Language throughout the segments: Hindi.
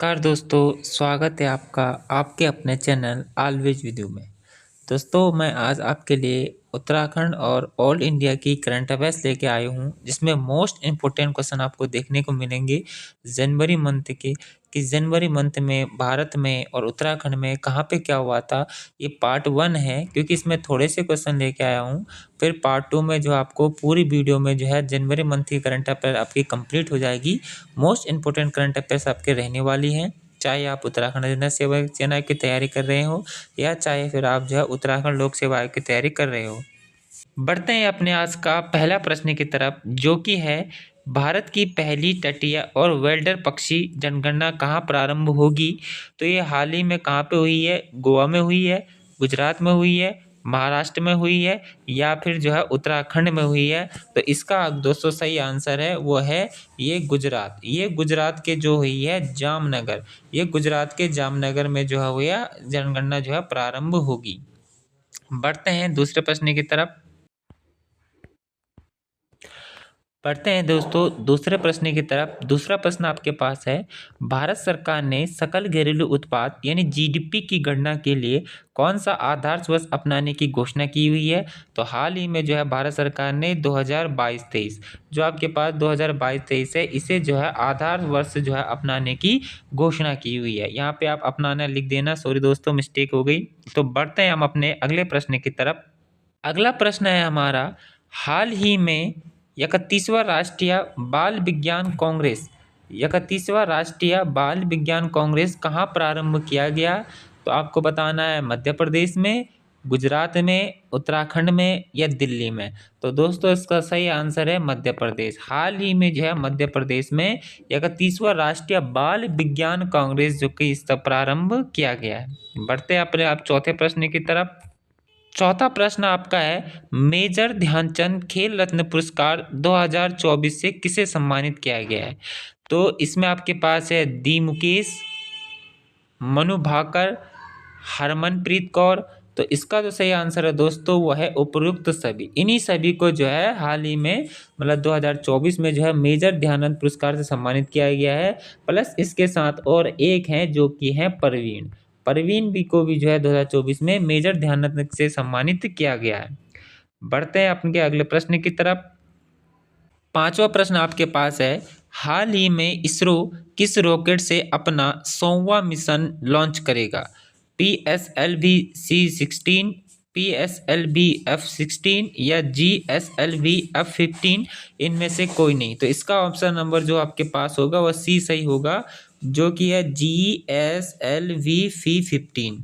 नमस्कार दोस्तों, स्वागत है आपका आपके अपने चैनल ऑलवेज विद यू में। दोस्तों, मैं आज आपके लिए उत्तराखंड और ऑल इंडिया की करंट अफेयर्स लेके आया हूँ, जिसमें मोस्ट इम्पोर्टेंट क्वेश्चन आपको देखने को मिलेंगे जनवरी मंथ के, कि जनवरी मंथ में भारत में और उत्तराखंड में कहाँ पे क्या हुआ था। ये पार्ट 1 है, क्योंकि इसमें थोड़े से क्वेश्चन लेके आया हूँ। फिर पार्ट 2 में जो आपको पूरी वीडियो में जो है जनवरी मंथ की करंट अफेयर आपकी कंप्लीट हो जाएगी। मोस्ट इंपोर्टेंट करंट अफेयर्स आपके रहने वाली हैं, चाहे आप उत्तराखंड जनरल सेवा सेना की तैयारी कर रहे हो या चाहे फिर आप जो है उत्तराखंड लोक सेवा आयोग की तैयारी कर रहे हो। बढ़ते हैं अपने आज का पहला प्रश्न की तरफ, जो कि है भारत की पहली तटीय और वेल्डर पक्षी जनगणना कहाँ प्रारंभ होगी। तो ये हाल ही में कहाँ पे हुई है? गोवा में हुई है, गुजरात में हुई है, महाराष्ट्र में हुई है या फिर जो है उत्तराखंड में हुई है। तो इसका दोस्तों सही आंसर है वो है ये गुजरात। ये गुजरात के जो हुई है जामनगर, ये गुजरात के जामनगर में जो है हुआ जनगणना जो है प्रारंभ होगी। बढ़ते हैं दूसरे प्रश्न की तरफ। पढ़ते हैं दोस्तों दूसरे प्रश्न की तरफ। दूसरा प्रश्न आपके पास है, भारत सरकार ने सकल घरेलू उत्पाद यानी जीडीपी की गणना के लिए कौन सा आधार वर्ष अपनाने की घोषणा की हुई है। तो हाल ही में जो है भारत सरकार ने 2022-23 जो आपके पास 2022-23 है, इसे जो है आधार वर्ष जो है अपनाने की घोषणा की हुई है। यहाँ पे आप अपनाना लिख देना, सॉरी दोस्तों मिस्टेक हो गई। तो बढ़ते हैं हम अपने अगले प्रश्न की तरफ। अगला प्रश्न है हमारा, हाल ही में 31वां राष्ट्रीय बाल विज्ञान कांग्रेस 31वां राष्ट्रीय बाल विज्ञान कांग्रेस कहाँ प्रारंभ किया गया। तो आपको बताना है मध्य प्रदेश में, गुजरात में, उत्तराखंड में या दिल्ली में। तो दोस्तों इसका सही आंसर है मध्य प्रदेश। हाल ही में जो है मध्य प्रदेश में 31वां राष्ट्रीय बाल विज्ञान कांग्रेस जो कि इसका प्रारंभ किया गया है। बढ़ते हैं अपने आप चौथे प्रश्न की तरफ। चौथा प्रश्न आपका है, मेजर ध्यानचंद खेल रत्न पुरस्कार 2024 से किसे सम्मानित किया गया है। तो इसमें आपके पास है दी मुकेश, मनु भाकर, हरमनप्रीत कौर। तो इसका जो सही आंसर है दोस्तों वो है उपयुक्त सभी। इन्हीं सभी को जो है हाल ही में मतलब 2024 में जो है मेजर ध्यानचंद पुरस्कार से सम्मानित किया गया है। प्लस इसके साथ और एक हैं जो कि हैं परवीन परवीन भी को भी जो है 2024 में मेजर ध्यानचंद से सम्मानित किया गया है। बढ़ते हैं अपने अगले प्रश्न की तरफ। पांचवा प्रश्न आपके पास है, हाल ही में इसरो किस रॉकेट से अपना 100वां मिशन लॉन्च करेगा। PSLV-C16, PSLV-F16 या GSLV-F15, इनमें से कोई नहीं। तो इसका ऑप्शन नंबर जो आपके पास होगा वह सी सही होगा, जो कि है GSLV-F15।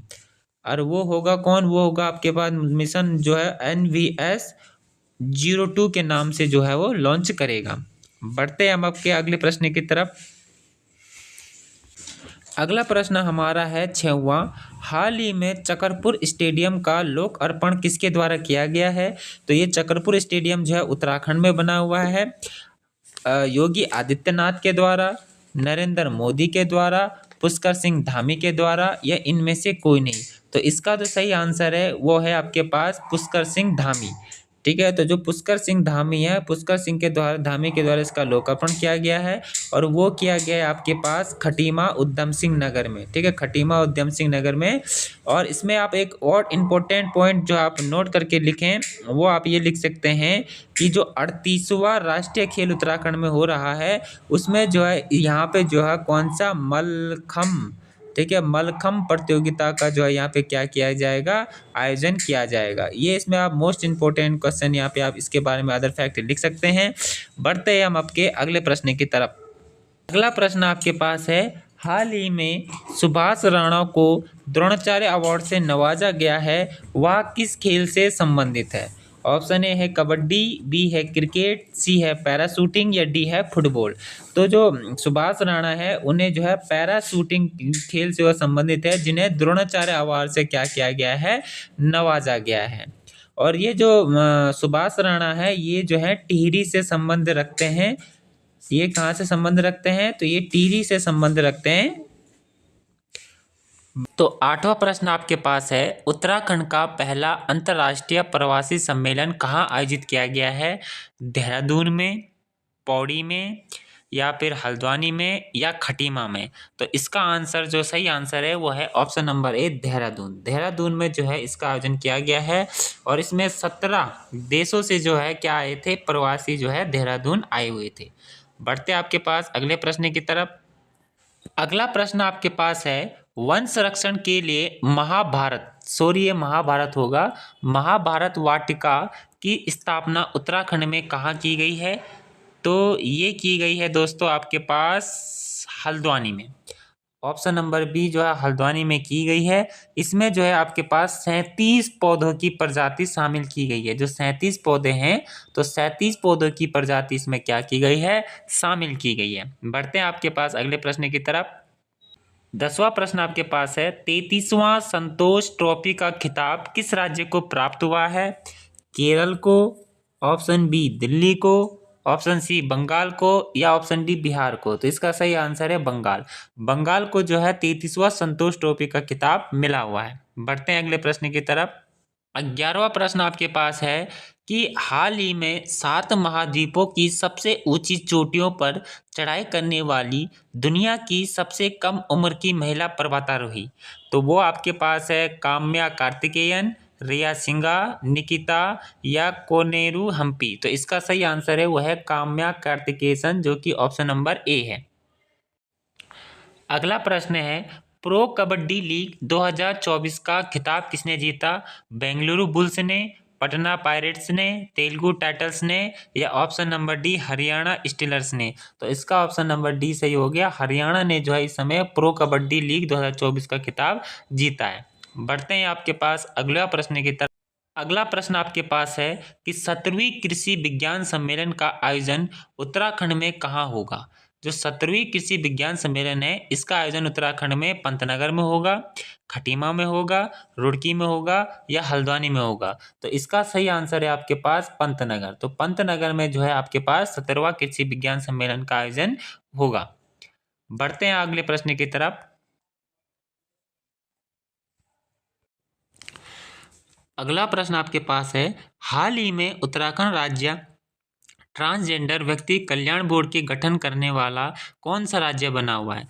और वो होगा कौन? वो होगा आपके पास मिशन जो है NVS-02 के नाम से जो है वो लॉन्च करेगा। बढ़ते हैं हम आपके अगले प्रश्न की तरफ। अगला प्रश्न हमारा है छठवां, हाल ही में चकरपुर स्टेडियम का लोक अर्पण किसके द्वारा किया गया है। तो ये चकरपुर स्टेडियम जो है उत्तराखंड में बना हुआ है। योगी आदित्यनाथ के द्वारा, नरेंद्र मोदी के द्वारा, पुष्कर सिंह धामी के द्वारा या इनमें से कोई नहीं। तो इसका जो सही आंसर है वो है आपके पास पुष्कर सिंह धामी। ठीक है, तो जो पुष्कर सिंह धामी है, पुष्कर सिंह के द्वारा धामी के द्वारा इसका लोकार्पण किया गया है और वो किया गया है आपके पास खटीमा उधम सिंह नगर में। ठीक है, खटीमा उधम सिंह नगर में। और इसमें आप एक और इम्पोर्टेंट पॉइंट जो आप नोट करके लिखें, वो आप ये लिख सकते हैं कि जो 38वां राष्ट्रीय खेल उत्तराखंड में हो रहा है, उसमें जो है यहाँ पे जो है कौन सा मलखम, ठीक है, मलखम प्रतियोगिता का जो है यहाँ पे क्या किया जाएगा, आयोजन किया जाएगा। ये इसमें आप मोस्ट इंपोर्टेंट क्वेश्चन यहाँ पे आप इसके बारे में अदर फैक्ट लिख सकते हैं। बढ़ते हैं हम आपके अगले प्रश्न की तरफ। अगला प्रश्न आपके पास है, हाल ही में सुभाष राणा को द्रोणाचार्य अवार्ड से नवाजा गया है, वह किस खेल से संबंधित है। ऑप्शन ए है कबड्डी, बी है क्रिकेट, सी है पैराशूटिंग या डी है फुटबॉल। तो जो सुभाष राणा है उन्हें जो है पैराशूटिंग खेल से वह संबंधित है, जिन्हें द्रोणाचार्य अवार्ड से क्या किया गया है, नवाजा गया है। और ये जो सुभाष राणा है ये जो है टिहरी से संबंध रखते हैं। ये कहाँ से संबंध रखते हैं? तो ये टिहरी से संबंध रखते हैं। तो आठवां प्रश्न आपके पास है, उत्तराखंड का पहला अंतर्राष्ट्रीय प्रवासी सम्मेलन कहाँ आयोजित किया गया है। देहरादून में, पौड़ी में, या फिर हल्द्वानी में या खटीमा में? तो इसका आंसर जो सही आंसर है वो है option number A Dehradun. Dehradun में जो है इसका आयोजन किया गया है और इसमें 17 देशों से जो है क्या आए थे, प्रवासी जो है देहरादून आए हुए थे। बढ़ते आपके पास अगले प्रश्न की तरफ। अगला प्रश्न आपके पास है वन संरक्षण के लिए महाभारत, सॉरी ये महाभारत होगा, महाभारत वाटिका की स्थापना उत्तराखंड में कहाँ की गई है? तो ये की गई है दोस्तों आपके पास हल्द्वानी में। ऑप्शन नंबर बी जो है हल्द्वानी में की गई है। इसमें जो है आपके पास 37 पौधों की प्रजाति शामिल की गई है। जो 37 पौधे हैं तो 37 पौधों की प्रजाति इसमें क्या की गई है, शामिल की गई है। बढ़ते हैं आपके पास अगले प्रश्न की तरफ। 10वां प्रश्न आपके पास है 33वां संतोष ट्रॉफी का खिताब किस राज्य को प्राप्त हुआ है? केरल को, ऑप्शन बी दिल्ली को, ऑप्शन सी बंगाल को या ऑप्शन डी बिहार को? तो इसका सही आंसर है बंगाल। बंगाल को जो है 33वां संतोष ट्रॉफी का खिताब मिला हुआ है। बढ़ते हैं अगले प्रश्न की तरफ। 11वां प्रश्न आपके पास है कि हाल ही में 7 महाद्वीपों की सबसे ऊंची चोटियों पर चढ़ाई करने वाली दुनिया की सबसे कम उम्र की महिला पर्वतारोही, तो वो आपके पास है काम्या कार्तिकेयन, रिया सिंघा, निकिता या कोनेरू हम्पी? तो इसका सही आंसर है वो है काम्या कार्तिकेयन, जो कि ऑप्शन नंबर ए है। अगला प्रश्न है प्रो कबड्डी लीग 2024 का खिताब किसने जीता? बेंगलुरु बुल्स ने, पटना पायरेट्स ने, तेलुगु टाइटंस ने या option number D Haryana stealers ने? तो इसका ऑप्शन नंबर डी सही हो गया। हरियाणा ने जो है इस समय प्रो कबड्डी लीग 2024 का खिताब जीता है। बढ़ते हैं आपके पास अगला प्रश्न की तरफ। अगला प्रश्न आपके पास है कि 17वीं कृषि विज्ञान सम्मेलन का आयोजन उत्तराखंड में कहाँ होगा? जो 17वीं कृषि विज्ञान सम्मेलन है इसका आयोजन उत्तराखंड में पंतनगर में होगा, खटीमा में होगा, रुड़की में होगा या हल्द्वानी में होगा? तो इसका सही आंसर है आपके पास पंतनगर। तो पंतनगर में जो है आपके पास 17वां कृषि विज्ञान सम्मेलन का आयोजन होगा। बढ़ते हैं अगले प्रश्न की तरफ। अगला प्रश्न आपके पास है हाल ही में उत्तराखंड राज्य ट्रांसजेंडर व्यक्ति कल्याण बोर्ड के गठन करने वाला कौन सा राज्य बना हुआ है?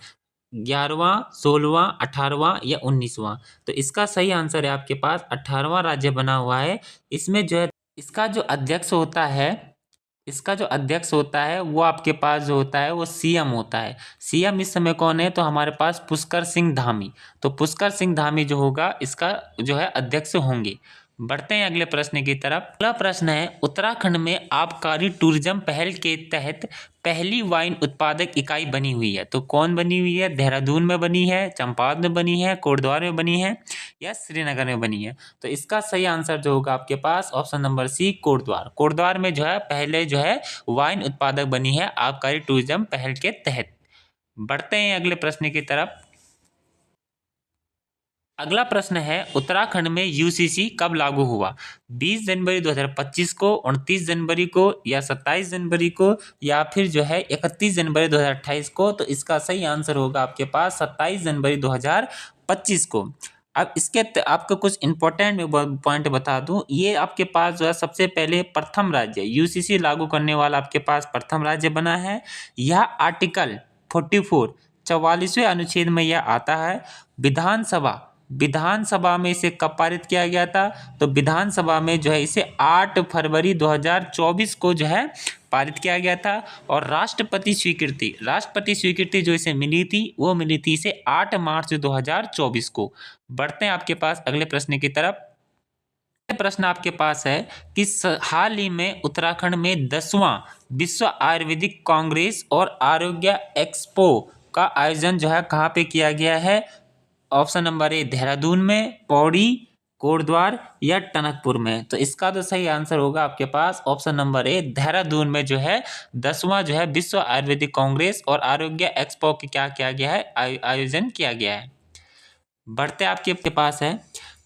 11वां, 16वां, 18वां या 19वां? तो इसका सही आंसर है आपके पास 18वां राज्य बना हुआ है। इसमें जो है इसका जो अध्यक्ष होता है वो आपके पास जो होता है वो सीएम होता है। सीएम इस समय कौन है? तो हमारे पास पुष्कर सिंह धामी। तो पुष्कर सिंह धामी जो होगा इसका जो है अध्यक्ष होंगे। बढ़ते हैं अगले प्रश्न की तरफ। अगला प्रश्न है उत्तराखंड में आबकारी टूरिज्म पहल के तहत पहली वाइन उत्पादक इकाई बनी हुई है, तो कौन बनी हुई है? देहरादून में बनी है, चंपावत में बनी है, कोटद्वार में बनी है या श्रीनगर में बनी है? तो इसका सही आंसर जो होगा आपके पास option number C Kotdwar. Kotdwar में जो है पहले जो है वाइन उत्पादक बनी है आबकारी टूरिज्म पहल के तहत। बढ़ते हैं अगले प्रश्न की तरफ। अगला प्रश्न है उत्तराखंड में यूसीसी कब लागू हुआ? 20 जनवरी 2025 को, 29 जनवरी को या 27 जनवरी को या फिर जो है 31 जनवरी 2028 को? तो इसका सही आंसर होगा आपके पास 27 जनवरी 2025 को। अब इसके आपको कुछ इंपॉर्टेंट पॉइंट बता दूं, ये आपके पास जो है सबसे पहले प्रथम राज्य यूसीसी लागू करने वाला आपके पास प्रथम राज्य बना है। यह आर्टिकल 44 44वें अनुच्छेद में यह आता है। विधानसभा में इसे कब पारित किया गया था? तो विधानसभा में जो है इसे 8 फरवरी 2024 को जो है पारित किया गया था। और राष्ट्रपति स्वीकृति जो इसे मिली थी वो मिली थी इसे 8 मार्च 2024 को। बढ़ते हैं आपके पास अगले प्रश्न की तरफ। प्रश्न आपके पास है कि हाल ही में उत्तराखंड में 10वां विश्व आयुर्वेदिक कांग्रेस और आरोग्य एक्सपो का आयोजन जो है कहाँ पे किया गया है? ऑप्शन नंबर ए देहरादून में, पौड़ी, कोटद्वार या टनकपुर में? तो इसका तो सही आंसर होगा आपके पास ऑप्शन नंबर ए देहरादून में जो है 10वां जो है विश्व आयुर्वेदिक कांग्रेस और आरोग्य एक्सपो की क्या किया गया है, आयोजन किया गया है। बढ़ते आपके पास है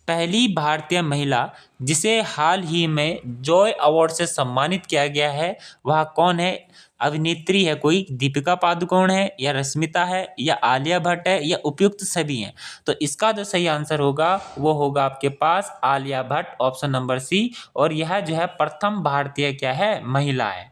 पहली भारतीय महिला जिसे हाल ही में जॉय अवार्ड से सम्मानित किया गया है वह कौन है? अभिनेत्री है कोई? दीपिका पादुकोण है या रश्मिता है या आलिया भट्ट है या उपयुक्त सभी हैं? तो इसका जो सही आंसर होगा वो होगा आपके पास Alia Bhatt, option number C. और यह जो है प्रथम भारतीय क्या है, महिला है।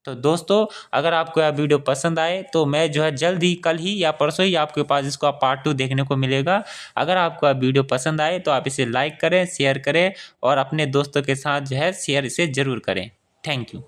तो दोस्तों अगर आपको यह वीडियो पसंद आए तो मैं जो है जल्द ही कल ही या परसों ही आपके पास इसको पार्ट 2 देखने को मिलेगा। अगर आपको यह वीडियो पसंद आए तो आप इसे लाइक करें, शेयर करें और अपने दोस्तों के साथ जो है शेयर इसे ज़रूर करें। Thank you.